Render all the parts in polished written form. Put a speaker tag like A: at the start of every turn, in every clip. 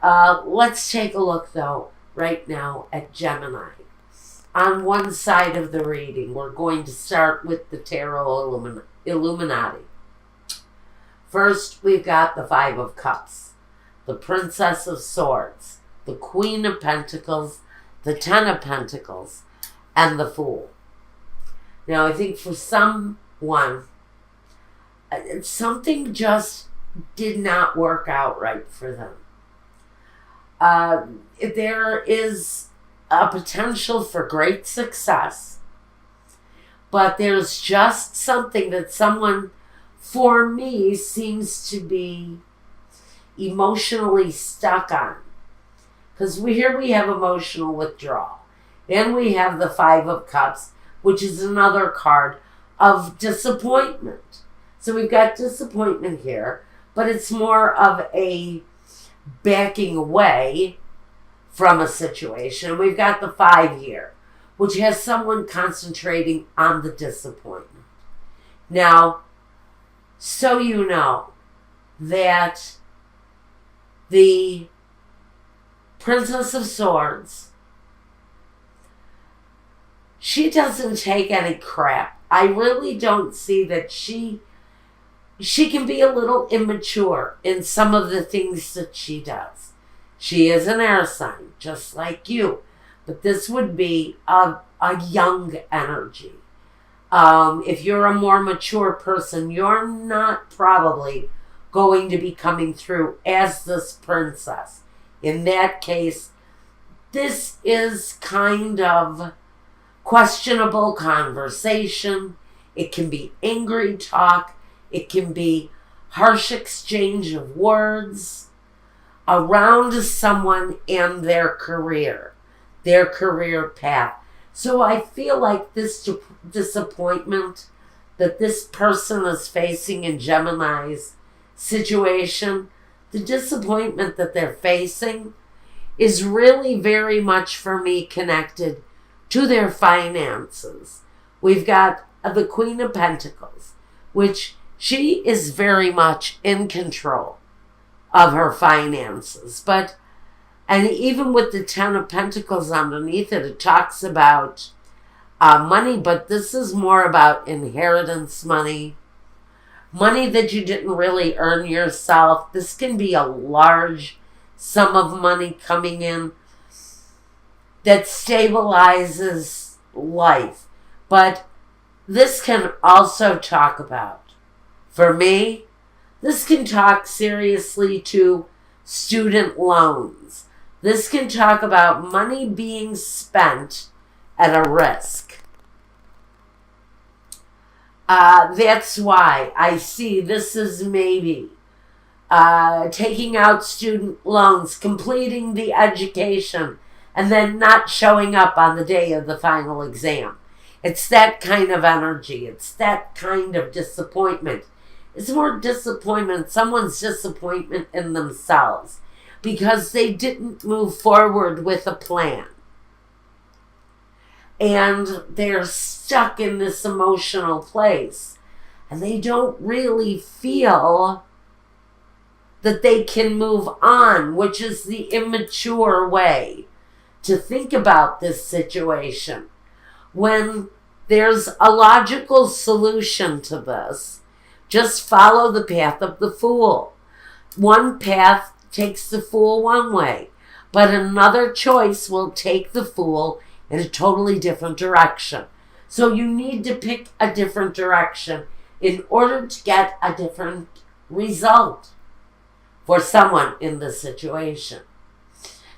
A: Let's take a look, though, right now at Gemini. On one side of the reading, we're going to start with the Tarot Illuminati. First, we've got the Five of Cups, the Princess of Swords, the Queen of Pentacles, the Ten of Pentacles, and the Fool. Now, I think for someone, something just did not work out right for them. There is a potential for great success, but there's just something that someone, for me, seems to be emotionally stuck on. Because here we have emotional withdrawal. Then we have the Five of Cups, which is another card of disappointment. So we've got disappointment here, but it's more of a backing away from a situation. We've got the Five here, which has someone concentrating on the disappointment. Now, so you know that the Princess of Swords, she doesn't take any crap. I really don't see that she can be a little immature in some of the things that she does. She is an air sign, just like you. But this would be a young energy. If you're a more mature person, you're not probably going to be coming through as this princess. In that case, this is kind of questionable conversation. It can be angry talk. It can be harsh exchange of words around someone and their career path. So I feel like this disappointment that this person is facing in Gemini's situation, the disappointment that they're facing is really very much for me connected to their finances. We've got the Queen of Pentacles, which she is very much in control of her finances. And even with the Ten of Pentacles underneath it, it talks about money, but this is more about inheritance money, money that you didn't really earn yourself. This can be a large sum of money coming in that stabilizes life. But this can also talk about, for me, this can talk seriously to student loans. This can talk about money being spent at a risk. That's why I see this is maybe taking out student loans, completing the education, and then not showing up on the day of the final exam. It's that kind of energy. It's that kind of disappointment. It's more disappointment, someone's disappointment in themselves because they didn't move forward with a plan. And they're stuck in this emotional place. And they don't really feel that they can move on, which is the immature way to think about this situation. When there's a logical solution to this, just follow the path of the Fool. One path takes the Fool one way, but another choice will take the Fool in a totally different direction. So you need to pick a different direction in order to get a different result for someone in this situation.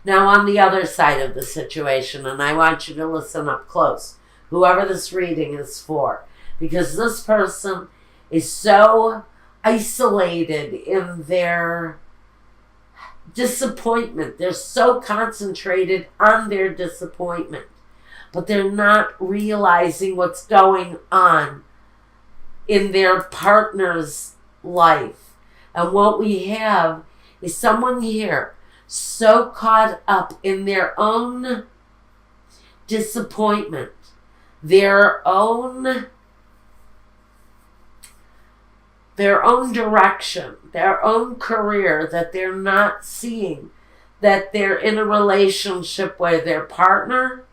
A: Now, on the other side of the situation, and I want you to listen up close, whoever this reading is for, because this person is so isolated in their disappointment. They're so concentrated on their disappointment, but they're not realizing what's going on in their partner's life. And what we have is someone here so caught up in their own disappointment, their own direction, their own career, that they're not seeing that they're in a relationship where their partner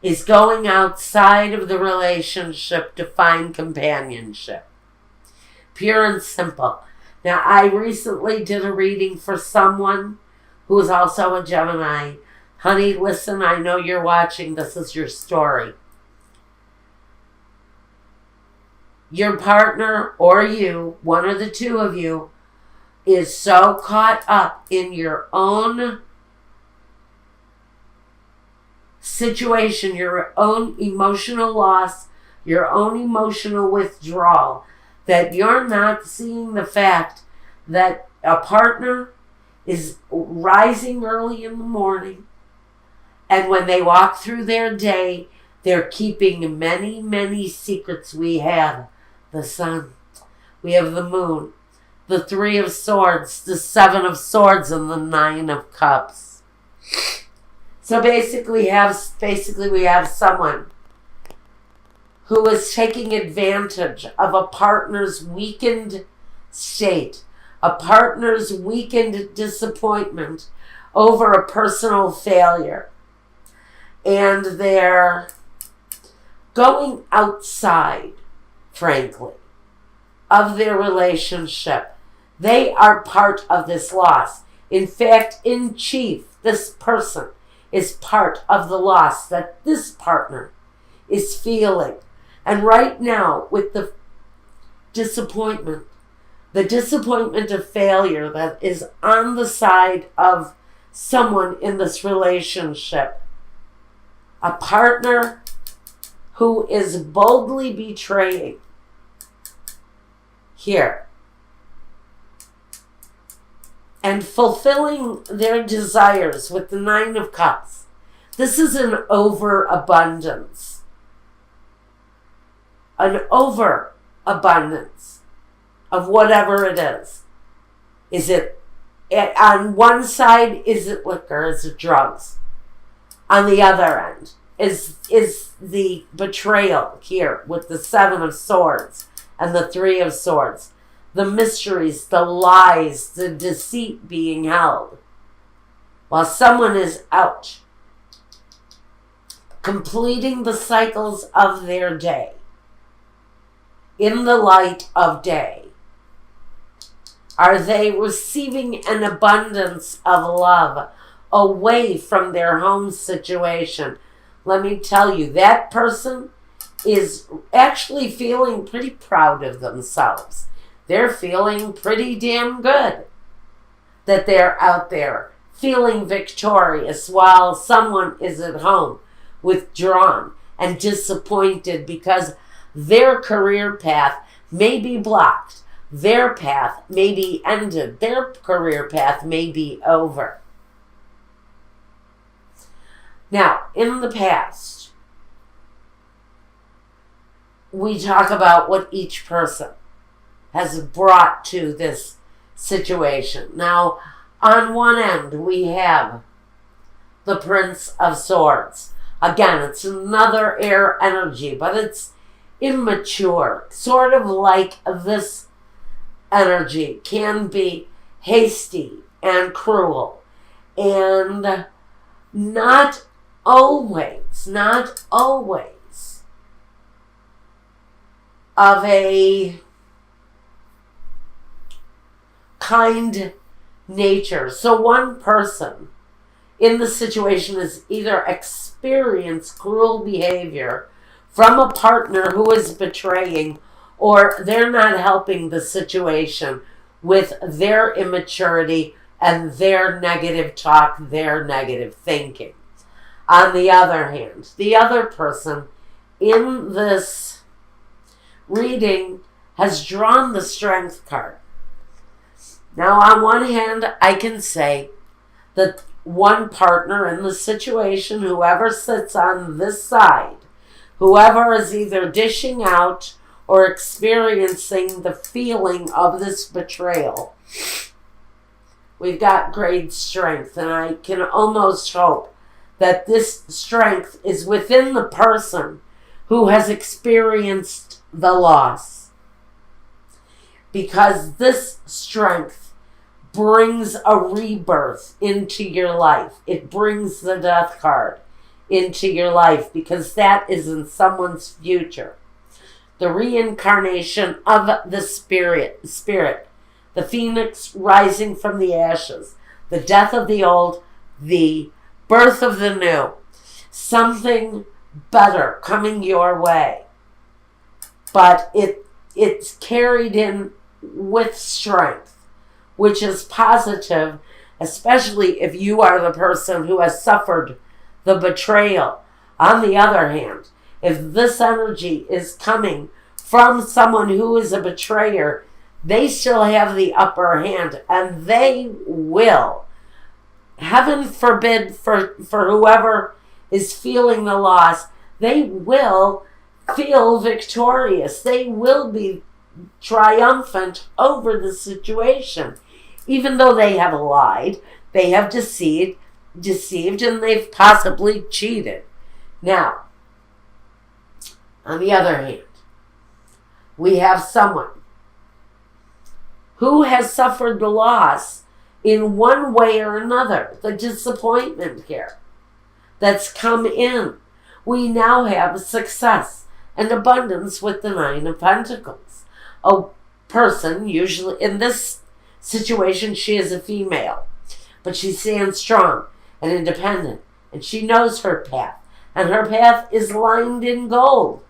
A: is going outside of the relationship to find companionship. Pure and simple. Now, I recently did a reading for someone who is also a Gemini. Honey, listen, I know you're watching. This is your story. Your partner or you, one or the two of you, is so caught up in your own situation, your own emotional loss, your own emotional withdrawal, that you're not seeing the fact that a partner is rising early in the morning, and when they walk through their day, they're keeping many, many secrets. We have the sun, we have the moon, the 3 of Swords, the 7 of Swords, and the 9 of Cups. So basically we have someone who is taking advantage of a partner's weakened state, a partner's weakened disappointment over a personal failure. And they're going outside, frankly, of their relationship. They are part of this loss. In fact, in chief, this person is part of the loss that this partner is feeling. And right now, with the disappointment of failure that is on the side of someone in this relationship, a partner who is boldly betraying here and fulfilling their desires with the 9 of Cups. This is an overabundance. An overabundance of whatever it is. Is it, on one side, is it liquor? Is it drugs? On the other end is the betrayal here with the 7 of Swords and the 3 of Swords. The mysteries, the lies, the deceit being held. While someone is out, completing the cycles of their day in the light of day. Are they receiving an abundance of love away from their home situation? Let me tell you, that person is actually feeling pretty proud of themselves. They're feeling pretty damn good that they're out there feeling victorious while someone is at home withdrawn and disappointed because their career path may be blocked. Their path may be ended. Their career path may be over. Now, in the past, we talk about what each person has brought to this situation. Now, on one end, we have the Prince of Swords. Again, it's another air energy, but it's immature. Sort of like this energy can be hasty and cruel and not always of a kind nature. So one person in the situation is either experience cruel behavior from a partner who is betraying, or they're not helping the situation with their immaturity and their negative talk, their negative thinking. On the other hand, the other person in this reading has drawn the Strength card. Now, on one hand, I can say that one partner in the situation, whoever sits on this side, whoever is either dishing out or experiencing the feeling of this betrayal, we've got great strength, and I can almost hope that this strength is within the person who has experienced the loss. Because this strength brings a rebirth into your life. It brings the death card into your life because that is in someone's future. The reincarnation of the spirit, the phoenix rising from the ashes, the death of the old, the birth of the new, something better coming your way. But it's carried in with strength, which is positive, especially if you are the person who has suffered the betrayal. On the other hand, if this energy is coming from someone who is a betrayer, they still have the upper hand, and they will, heaven forbid for whoever is feeling the loss, they will feel victorious. They will be triumphant over the situation. Even though they have lied, they have deceived, and they've possibly cheated. Now, on the other hand, we have someone who has suffered the loss in one way or another, the disappointment here that's come in. We now have success and abundance with the Nine of Pentacles. A person, usually in this situation, she is a female, but she stands strong and independent, and she knows her path, and her path is lined in gold.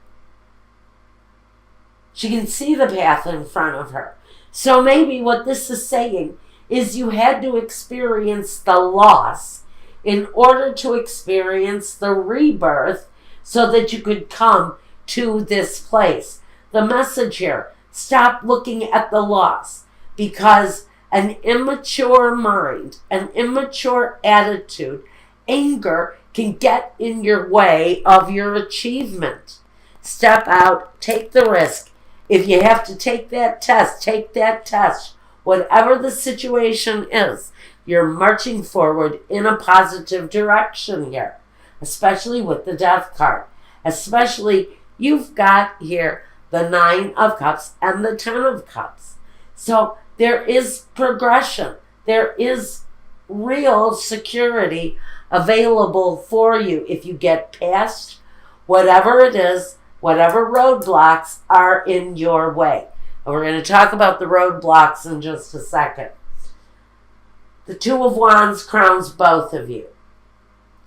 A: She can see the path in front of her. So maybe what this is saying is you had to experience the loss in order to experience the rebirth so that you could come to this place. The message here, stop looking at the loss, because an immature mind, an immature attitude, anger can get in your way of your achievement. Step out, take the risk. If you have to take that test, take that test. Whatever the situation is, you're marching forward in a positive direction here, especially with the Death card. Especially, you've got here the Nine of Cups and the Ten of Cups. So there is progression. There is real security available for you if you get past whatever it is, whatever roadblocks are in your way. And we're going to talk about the roadblocks in just a second. The Two of Wands crowns both of you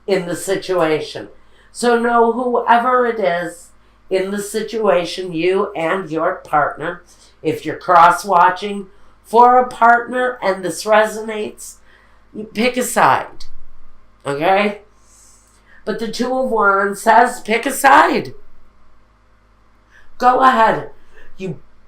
A: in the situation. So know whoever it is in the situation, you and your partner, if you're cross-watching for a partner and this resonates, you pick a side. Okay? But the Two of Wands says pick a side. Go ahead.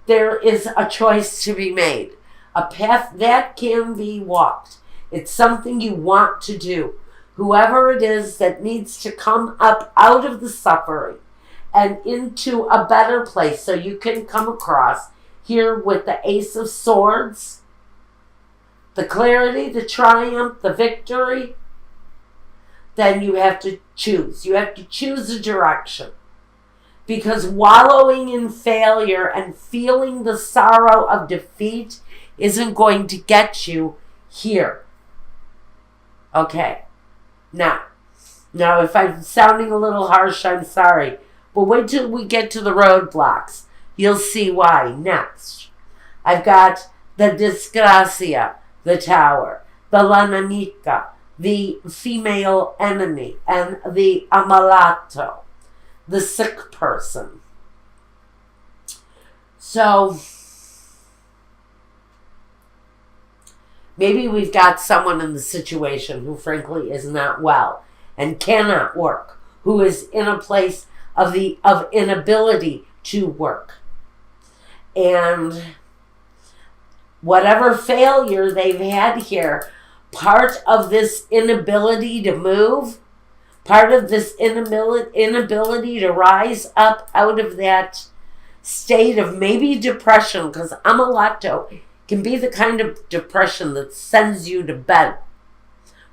A: There is a choice to be made. A path that can be walked. It's something you want to do. Whoever it is that needs to come up out of the suffering and into a better place so you can come across here with the Ace of Swords, the clarity, the triumph, the victory, then you have to choose. You have to choose a direction. Because wallowing in failure and feeling the sorrow of defeat isn't going to get you here. Okay. Now, if I'm sounding a little harsh, I'm sorry. But wait till we get to the roadblocks. You'll see why. Next, I've got the Disgracia, the Tower, the La Nemica, the female enemy, and the Amalato, the sick person. So, maybe we've got someone in the situation who frankly is not well and cannot work, who is in a place of inability to work. And whatever failure they've had here, part of this inability to move, part of this inability to rise up out of that state of maybe depression, because Amalato can be the kind of depression that sends you to bed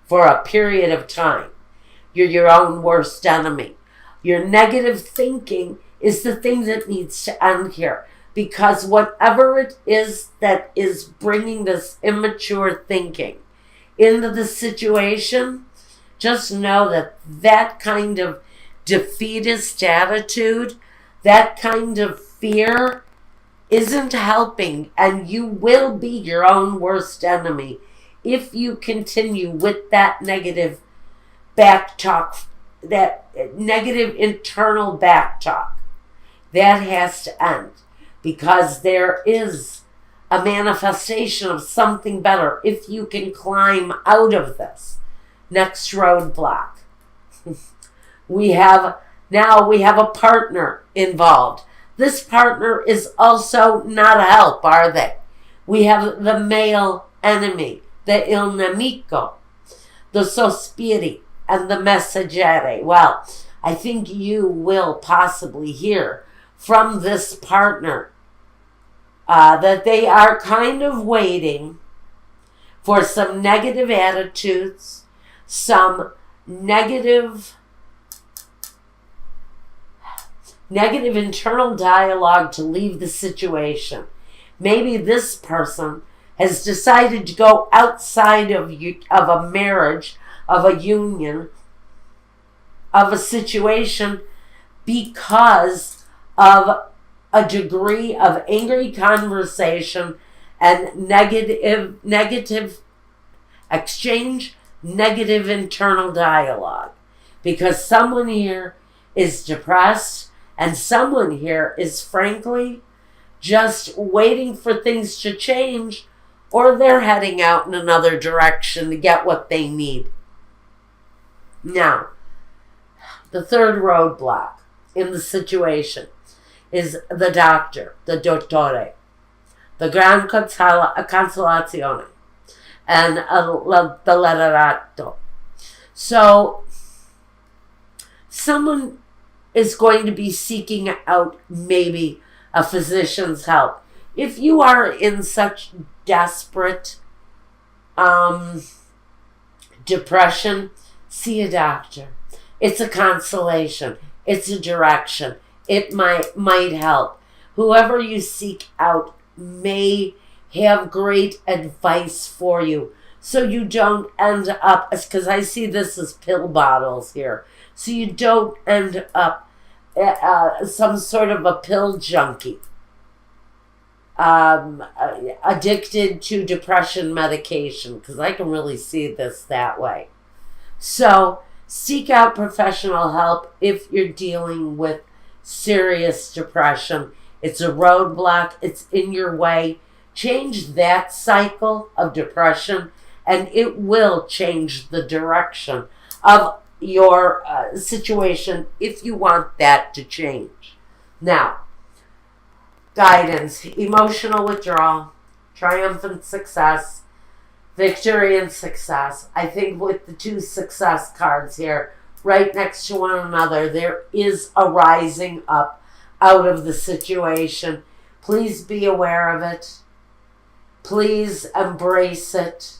A: for a period of time. You're your own worst enemy. Your negative thinking is the thing that needs to end here, because whatever it is that is bringing this immature thinking into the situation, just know that that kind of defeatist attitude, that kind of fear isn't helping, and you will be your own worst enemy if you continue with that negative back talk, that negative internal back talk. That has to end, because there is a manifestation of something better if you can climb out of this next roadblock. we have a partner involved. This partner is also not a help, are they? We have the male enemy, the il nemico, the sospiri, and the messaggere. Well, I think you will possibly hear from this partner that they are kind of waiting for some negative attitudes, some negative internal dialogue to leave the situation. Maybe this person has decided to go outside of a marriage, of a union, of a situation, because of a degree of angry conversation and negative exchange, negative internal dialogue. Because someone here is depressed, and someone here is frankly just waiting for things to change, or they're heading out in another direction to get what they need. Now, the third roadblock in the situation is the doctor, the dottore, the gran consolazione, and the letterato. So, someone is going to be seeking out maybe a physician's help. If you are in such desperate depression, see a doctor. It's a consolation. It's a direction. It might help. Whoever you seek out may have great advice for you, so you don't end up, because I see this as pill bottles here, so you don't end up some sort of a pill junkie, addicted to depression medication, because I can really see this that way. So seek out professional help if you're dealing with serious depression. It's a roadblock. It's in your way. Change that cycle of depression, and it will change the direction of your situation if you want that to change. Now, guidance, emotional withdrawal, triumphant success, victory and success. I think with the two success cards here right next to one another, there is a rising up out of the situation. Please be aware of it. Please embrace it.